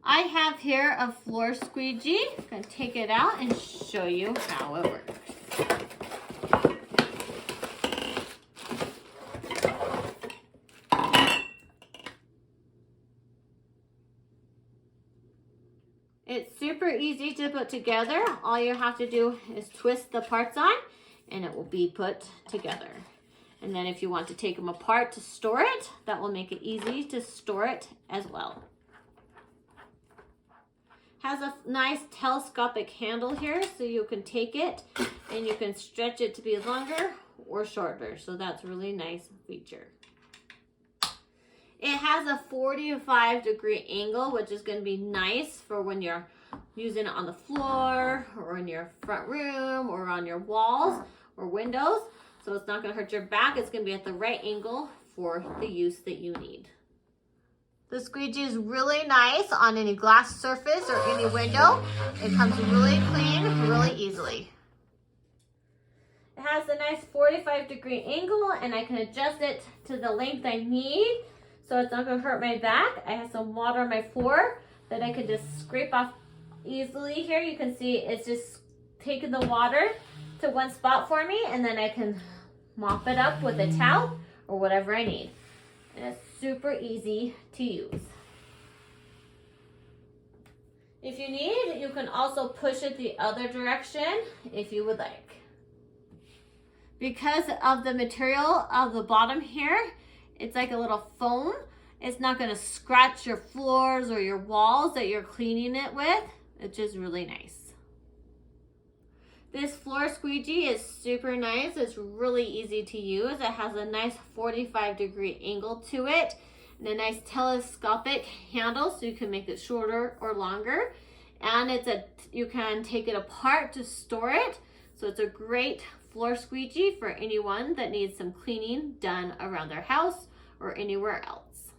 I have here a floor squeegee. I'm going to take it out and show you how it works. It's super easy to put together. All you have to do is twist the parts on and it will be put together. And then if you want to take them apart to store it, that will make it easy to store it as well. Has a nice telescopic handle here, so you can take it and you can stretch it to be longer or shorter. So that's a really nice feature. It has a 45-degree angle, which is going to be nice for when you're using it on the floor or in your front room or on your walls or windows. So it's not going to hurt your back. It's going to be at the right angle for the use that you need. The squeegee is really nice on any glass surface or any window. It comes really clean, really easily. It has a nice 45-degree angle and I can adjust it to the length I need. So it's not going to hurt my back. I have some water on my floor that I could just scrape off easily here. You can see it's just taking the water to one spot for me, and then I can mop it up with a towel or whatever I need. And it's super easy to use. If you need, you can also push it the other direction if you would like. Because of the material of the bottom here, it's like a little foam. It's not going to scratch your floors or your walls that you're cleaning it with. It's just really nice. This floor squeegee is super nice. It's really easy to use. It has a nice 45-degree angle to it and a nice telescopic handle so you can make it shorter or longer. And you can take it apart to store it. So it's a great floor squeegee for anyone that needs some cleaning done around their house or anywhere else.